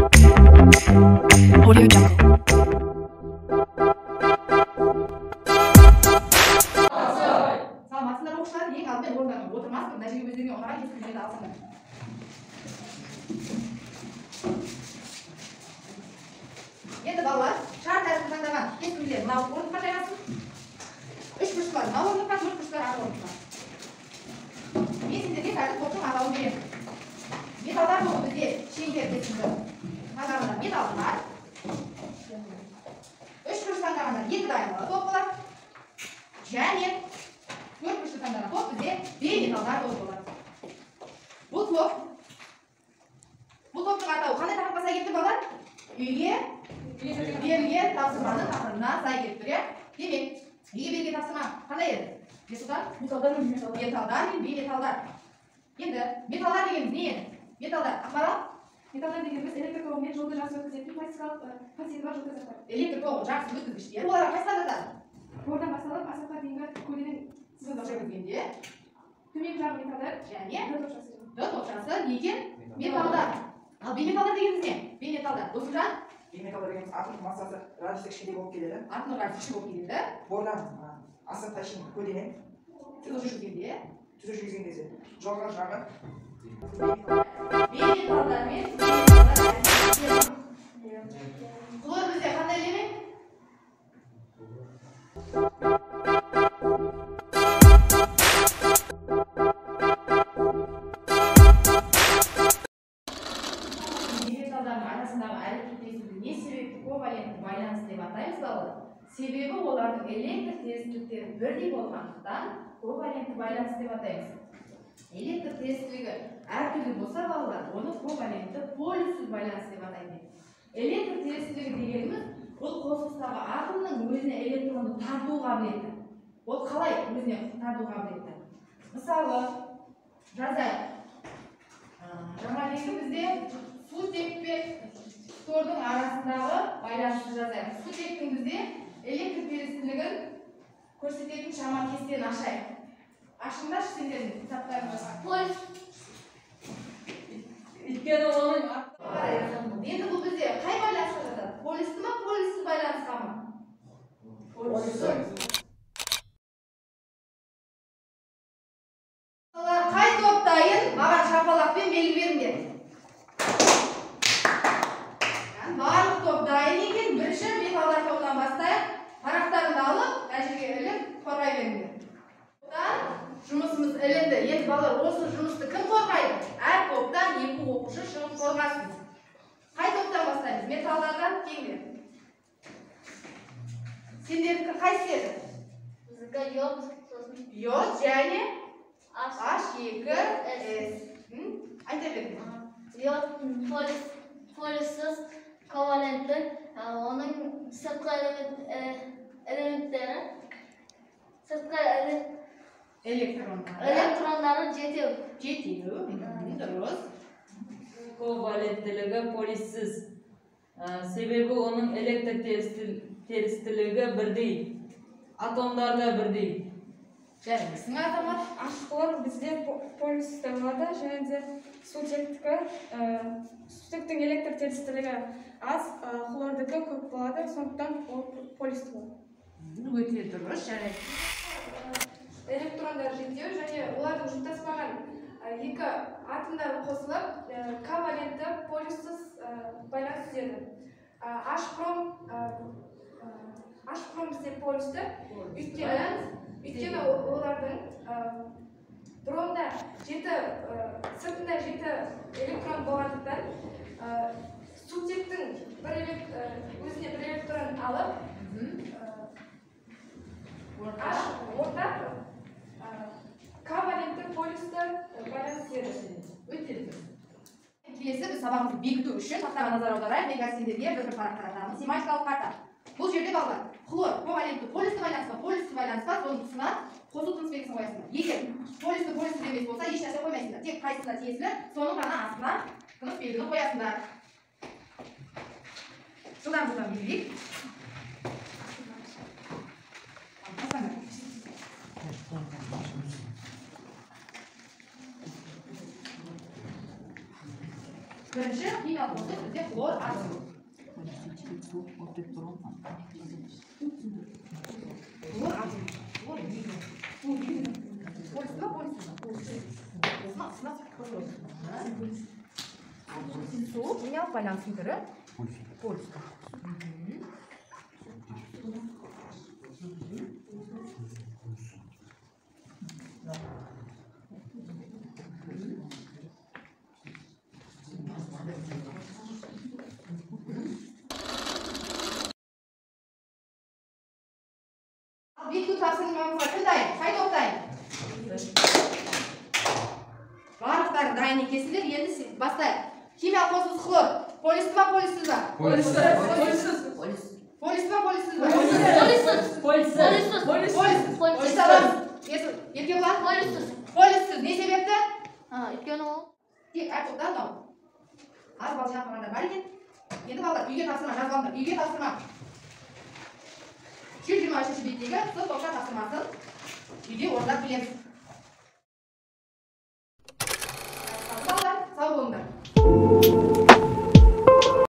Audio Jungle. Саламатсыздар оқушылар, ең алдымен орындарыңа отырмас, мына жерге өздеріңе ұнаған кескіндерді алсыңдар. Енді балалар, шар тәртібін таңдаған кескіндер мынау орындыққа жайғасын. Үш бұрыштылар мынау орындыққа, төрт бұрыштылар ар орындыққа. Мен сіздерге қазір топтың атауын беремін. Металдар болды бізде шеңбер кескінді. Таңдағандар металдар. Үш бұрыш таңдағандар екі дайындалы топ болады. Және төрт бұрышты таңдаған топ бізде бейметалдар болып болады. Бұл топтың атауы қандай тақырыпқа сай келіп тұр балалар? Үйге берілген тапсырманың тақырыбына сай келіп тұр, иә? Демек, үйге берілген тапсырма қандай еді? Металдар мен бейметалдар. Енді металдар дегеніміз не еді? Металдар ақмарал? Металдар дегеніміз электр тоғымен жолды жақсы өткізетін пластикалық қасиеті бар жолды заттар. Электр тоғын жақсы өткізгіштер. Оларға қайсылар жатады? Ордан басталып асапқа дейінгі көлденең жүргізгенде төменгі жағы металдар және д топшасы не екен? Металдар. Ал бейметалдар дегеніміз не? Бейметалдар. Досымжан? Бейметалдар дегеніміз атом массасы радиусты кішкентай болып келеді. Атом радиусы болып келеді. Бордан асапқа шейін көлденең жүргізгенде кезде жоғарғы жағы бейметалдар мен хлор бізде қандай элемент? Бейметалдардың арасындағы әрекеттесуді не себепті ковалентті байланыс деп атаймыз балалар? Себебі олардың электр теңестіліктері бірдей болғандықтан ковалентті байланыс деп атаймыз. Электр теңестілігі әртүрлі болса балалар, оны ковалентті полюссіз байланыс деп атаймыз. Электр теңестілігі дегеніміз бұл қосылыстағы атомның өзіне электронды тарту қабілеті. Ол қалай өзіне тарту қабілеті? Мысалы, жазайық. Жаңағы бізде сутек пен тордың арасындағы байланысты жазайық. Сутектің бізде электр теңестілігін көрсететін шама кестені ашайық. Ашыңдаршы сендердің кітаптарыңызға. Полюс. Өйткені оның енді бұл бізде қай байланысқа жатады? Полюсті ма, полюссіз байланысқа ма? Полюссіз. Қай топ дайын? Маған шапалақпен белгі беріңдер. Барлық топ дайын екен. Бірінші металдар тобынан бастайық. Парақтарымды алып, әжеге іліп, қорғай беріңдер. Одан жұмысымыз ілінді. Енді балалар, осы жұмысты кім қорғайды? Әр топтан екі оқушы шығып қорғасын. Қай топтан бастаймыз? Металдардан теңдер. Сендердікі қайсы еді? Біздікі йод, Йод және H2S. Айта беріңіз. Йод полюссіз ковалентті, оның сыртқы элементтері, сыртқы электрондары жетеу. Дұрыс. коваленттілігі полюссіз. Себебі оның электр теңестілігі бірдей. Атомдар да бірдей. Жәніңіздің азамат. Ашқылар бізде полюсті болады, және де сутектің электр теңестілігі аз, хлордікі көп болады, сондықтан ол полюсті болады. Өте дұрыс, және Электрондар жетеу және олардың жұптаспаған екі атомдар қосылып, ковалентті полюссіз байланыс түзеді. H-хром бізде полюсті, өйткені олардың бронда сыртында 7 электрон болғандықтан сутектің өзіне бір электрон алып, ортақ ковалентті полюсті байланыс түзеді. өте дұрыс. Келесі біз сабағымызды бекіту үшін тақтаға назар аударайық. Мен сендерге бір парақ таратамын. Семантикалық карта. Бұл жерде балалар, хлор ковалентті полюсті байланыс па, полюсті байланыс па, соның тұсына қосу тыныс белгісін қоясыңдар. Егер полюсті емес болса, еш нәрсе қоймайсыңдар. Тек қайсысына тиесілі, соның ғана астына тыныс белгіні қоясыңдар. Жылдан белгілейік. Бірінші химиялық процесс бізде хлор атомы. Хлор атомы. Хлор негізі. Полюсті ма, полюсті ма? Су, химиялық байланыстың түрі? Полюсті. Бекіту тапсырмамызға кім дайын? Қайда дайын? Барлықтары дайын екенсіздер, енді бастайық. Химиялық қосылыс хлор. Полюсті ма, полюссіз ба? Полюссіз. Полюсті ма, полюссіз ба? Полюссіз аламыз. Ерке болады? Полюссіз. Не себепті? Өйткені ол Тек айтудан мынау. Аз бал шақырғанда бар екен. Енді балдар үйге тапсырма жазғандар. Үйге тапсырма. 123 беттегі сот оқша тапсырмасын үйде орындап келеміз.